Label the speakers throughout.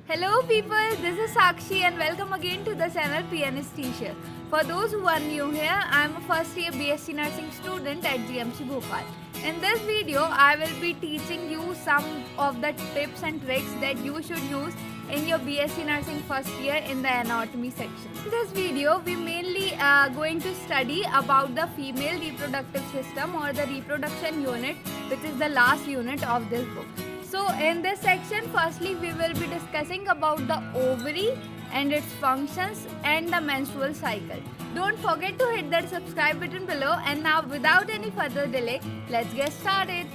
Speaker 1: Hello people, this is Sakshi and welcome again to the channel Pianist Teacher. For those who are new here, I am a first year BSc Nursing student at GMC Bhopal. In this video, I will be teaching you some of the tips and tricks that you should use in your BSc Nursing first year in the anatomy section. In this video, we mainly going to study about the female reproductive system or the reproduction unit, which is the last unit of this book. So in this section, firstly we will be discussing about the ovary and its functions and the menstrual cycle. Don't forget to hit that subscribe button below, and now without any further delay, let's get started.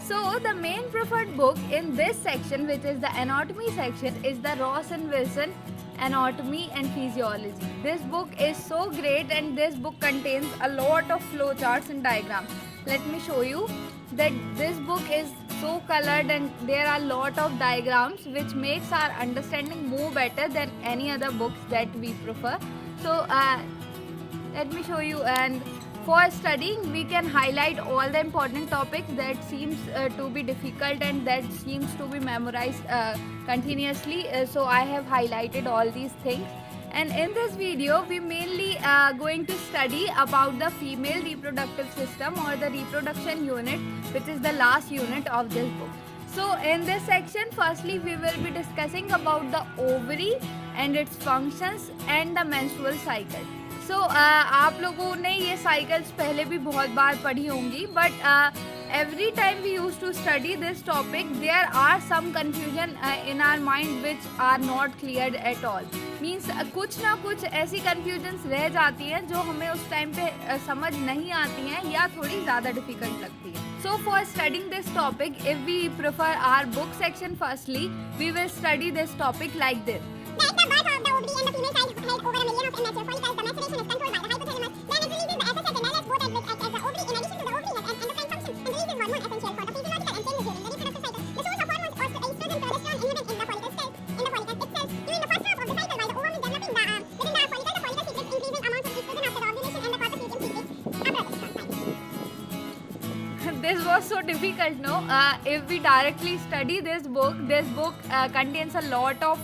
Speaker 1: So the main preferred book in this section, which is the anatomy section, is the Ross and Wilson Anatomy and Physiology. This book is so great and this book contains a lot of flowcharts and diagrams. Let me show you that this book is so colored and there are a lot of diagrams which makes our understanding more better than any other books that we prefer. So let me show you, and for studying we can highlight all the important topics that seems to be difficult and that seems to be memorized continuously. So I have highlighted all these things. And in this video, we mainly going to study about the female reproductive system or the reproduction unit, which is the last unit of this book. So in this section, firstly we will be discussing about the ovary and its functions and the menstrual cycle. So आप लोगों ने ये cycles पहले भी बहुत बार पढ़ी होंगी, but every time we used to study this topic, there are some confusion in our mind which are not cleared at all. Means कुछ ना कुछ ऐसी confusions रह जाती हैं जो हमें उस time पे समझ नहीं आती हैं या थोड़ी ज़्यादा difficult लगती है. So for studying this topic, if we prefer our book section firstly, we will study this topic like this.
Speaker 2: The birth of the ovary and the female child held over a million of immature follicles. The maturation is controlled by the hypothalamus. Then it releases the associated glands, both of which act as the ovary. In addition to the ovary has an endocrine function and releases hormone essential for the physiological and changes during the reproductive cycle. The source of hormones are estrogen, progesterone, inhibin in the follicle cells. In the follicle itself, during the first half of the cycle, while the ovum is developing, within the follicle secretes increasing amounts of estrogen after the ovulation, and the corpus luteum secretes a progesterone.
Speaker 1: This was so difficult, no? If we directly study this book contains a lot of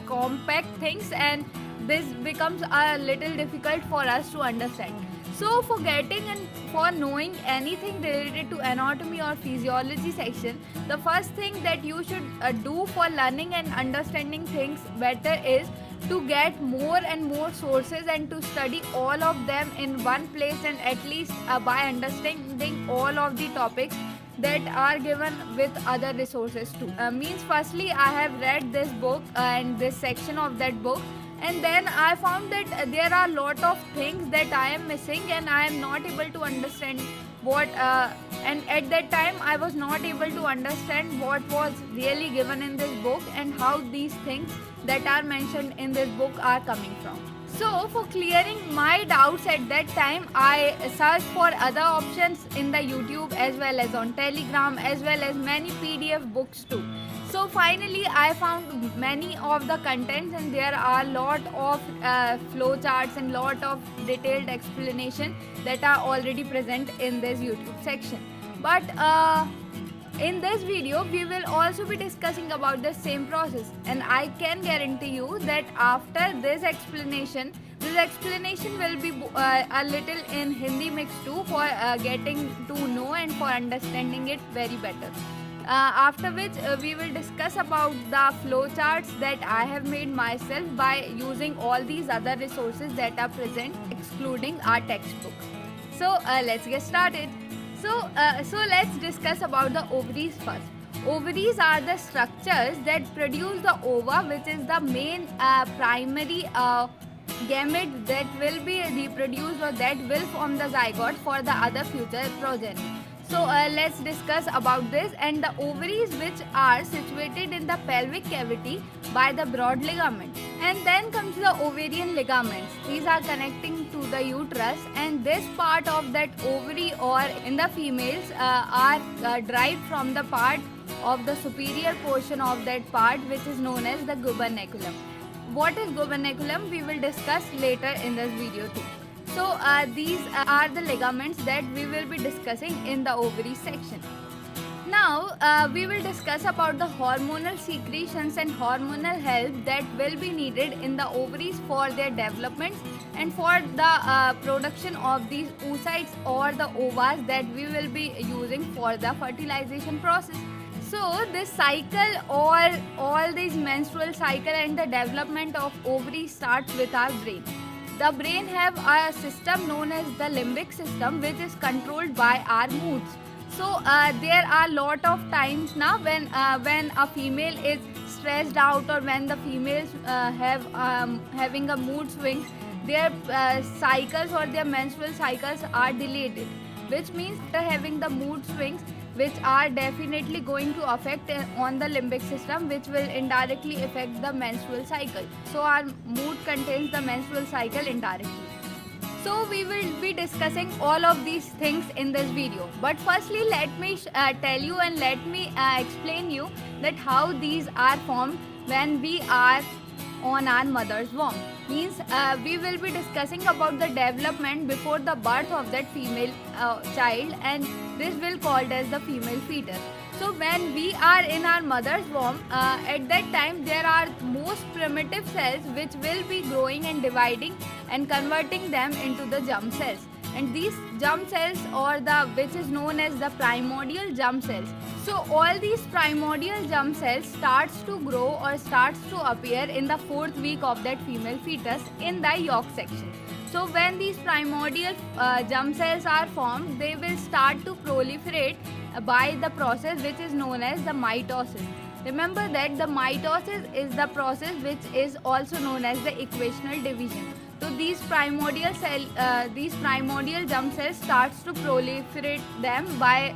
Speaker 1: compact things and this becomes a little difficult for us to understand. So for getting and for knowing anything related to anatomy or physiology section, the first thing that you should do for learning and understanding things better is to get more and more sources and to study all of them in one place, and at least by understanding all of the topics that are given with other resources too. Means firstly I have read this book and this section of that book, and then I found that there are a lot of things that I am missing and I am not able to understand what and at that time I was not able to understand what was really given in this book and how these things that are mentioned in this book are coming from. So for clearing my doubts at that time, I searched for other options in the YouTube as well as on Telegram as well as many PDF books too. So finally I found many of the contents and there are lot of flowcharts and lot of detailed explanation that are already present in this YouTube section. But in this video we will also be discussing about the same process, and I can guarantee you that after this explanation will be a little in Hindi mix too for getting to know and for understanding it very better. After which we will discuss about the flowcharts that I have made myself by using all these other resources that are present excluding our textbook. So let's get started. So let's discuss about the ovaries first. Ovaries are the structures that produce the ova, which is the main primary gamete that will be reproduced or that will form the zygote for the other future progeny. So let's discuss about this. And the ovaries, which are situated in the pelvic cavity by the broad ligament, and then comes the ovarian ligaments. These are connecting to the uterus, and this part of that ovary or in the females are derived from the part of the superior portion of that part, which is known as the gubernaculum. What is gubernaculum we will discuss later in this video too. So these are the ligaments that we will be discussing in the ovary section. Now, we will discuss about the hormonal secretions and hormonal help that will be needed in the ovaries for their development and for the production of these oocytes or the ovaries that we will be using for the fertilization process. So, this cycle or all these menstrual cycle and the development of ovary starts with our brain. The brain have a system known as the limbic system, which is controlled by our moods. So there are lot of times now when a female is stressed out or when the females having a mood swings, their cycles or their menstrual cycles are delayed, which means they're having the mood swings, which are definitely going to affect on the limbic system, which will indirectly affect the menstrual cycle. So our mood contains the menstrual cycle indirectly. So we will be discussing all of these things in this video. But firstly, let me tell you and let me explain you that how these are formed when we are on our mother's womb. Means we will be discussing about the development before the birth of that female child, and this will called as the female fetus. So when we are in our mother's womb, at that time there are most primitive cells which will be growing and dividing and converting them into the germ cells. And these germ cells or the which is known as the primordial germ cells. So all these primordial germ cells starts to grow or starts to appear in the 4th week of that female fetus in the yolk section. So when these primordial germ cells are formed, they will start to proliferate by the process which is known as the mitosis. Remember that the mitosis is the process which is also known as the equational division. So these primordial germ cells starts to proliferate them by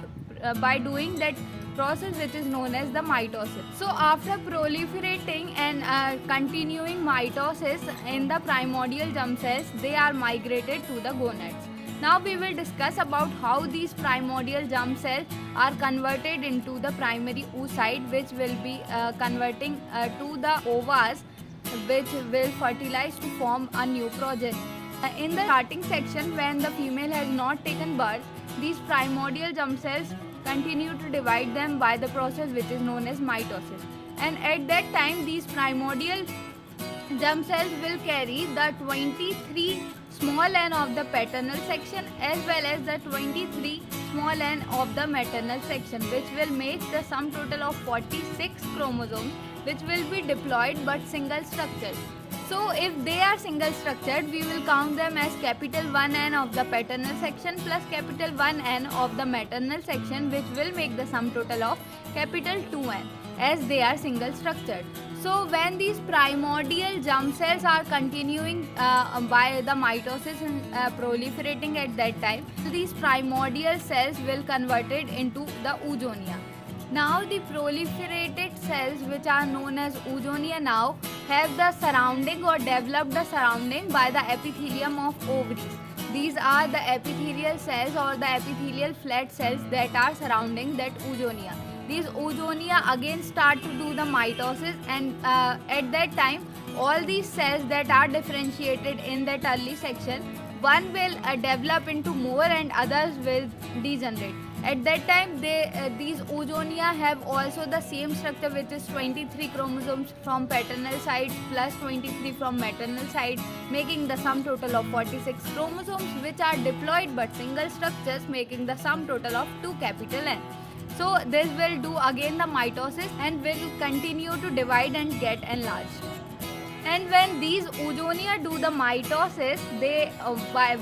Speaker 1: doing that process which is known as the mitosis. So after proliferating and continuing mitosis in the primordial germ cells, they are migrated to the gonads. Now we will discuss about how these primordial germ cells are converted into the primary oocyte, which will be converting to the ovaries, which will fertilize to form a new progeny. In the starting section, when the female has not taken birth, these primordial germ cells continue to divide them by the process which is known as mitosis. And at that time, these primordial germ cells will carry the 23 small n of the paternal section as well as the 23 small n of the maternal section, which will make the sum total of 46 chromosomes, which will be diploid but single structured. So if they are single structured, we will count them as capital 1N of the paternal section plus capital 1N of the maternal section, which will make the sum total of capital 2N, as they are single structured. So when these primordial germ cells are continuing by the mitosis and proliferating at that time, these primordial cells will converted into the oogonia. Now the proliferated cells, which are known as oogonia, now have the surrounding or develop the surrounding by the epithelium of ovaries. These are the epithelial cells or the epithelial flat cells that are surrounding that oogonia. These oogonia again start to do the mitosis, and at that time all these cells that are differentiated in that early section, one will develop into more and others will degenerate. At that time, these oogonia have also the same structure, which is 23 chromosomes from paternal side plus 23 from maternal side, making the sum total of 46 chromosomes, which are diploid but single structures, making the sum total of 2 capital N. So this will do again the mitosis and will continue to divide and get enlarged. And when these oogonia do the mitosis,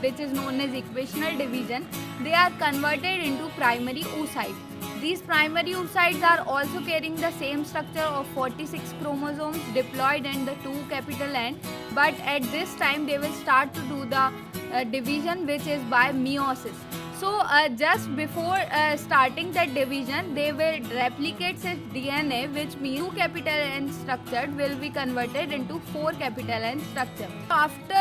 Speaker 1: which is known as equational division, they are converted into primary oocytes. These primary oocytes are also carrying the same structure of 46 chromosomes, diploid and the 2 capital N, but at this time they will start to do the division, which is by meiosis. So just before starting that division, they will replicate its DNA, which means 2 capital N structured will be converted into 4 capital N structure. After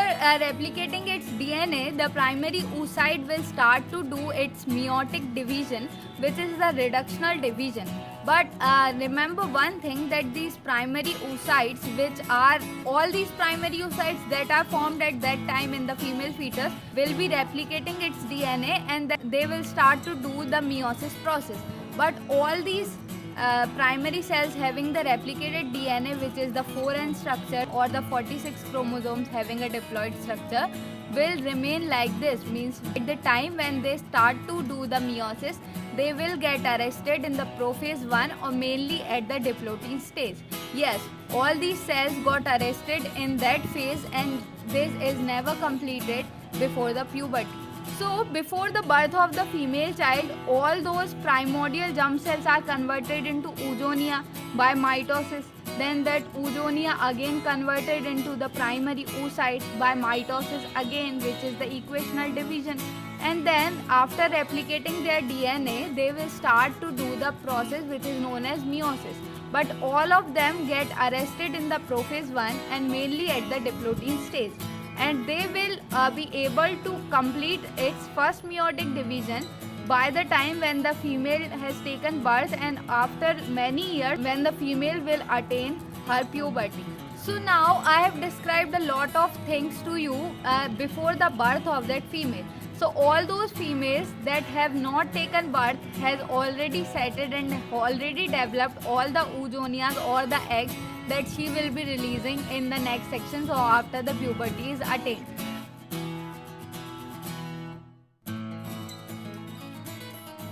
Speaker 1: replicating its DNA, the primary oocyte will start to do its meiotic division, which is the reductional division. But remember one thing, that these primary oocytes, which are all these primary oocytes that are formed at that time in the female fetus, will be replicating its DNA and they will start to do the meiosis process. But all these primary cells having the replicated DNA, which is the 4n structure, or the 46 chromosomes having a diploid structure, will remain like this. Means at the time when they start to do the meiosis, they will get arrested in the prophase 1 or mainly at the diplotin stage. Yes, all these cells got arrested in that phase, and this is never completed before the puberty. So before the birth of the female child, all those primordial germ cells are converted into oozonia by mitosis. Then that oozonia again converted into the primary oocyte by mitosis again, which is the equational division. And then after replicating their DNA, they will start to do the process which is known as meiosis. But all of them get arrested in the prophase 1 and mainly at the diplotin stage. And they will be able to complete its first meiotic division by the time when the female has taken birth, and after many years when the female will attain her puberty. So now I have described a lot of things to you before the birth of that female. So all those females that have not taken birth has already settled and already developed all the oozonias or the eggs that she will be releasing in the next section, so after the puberty is attained.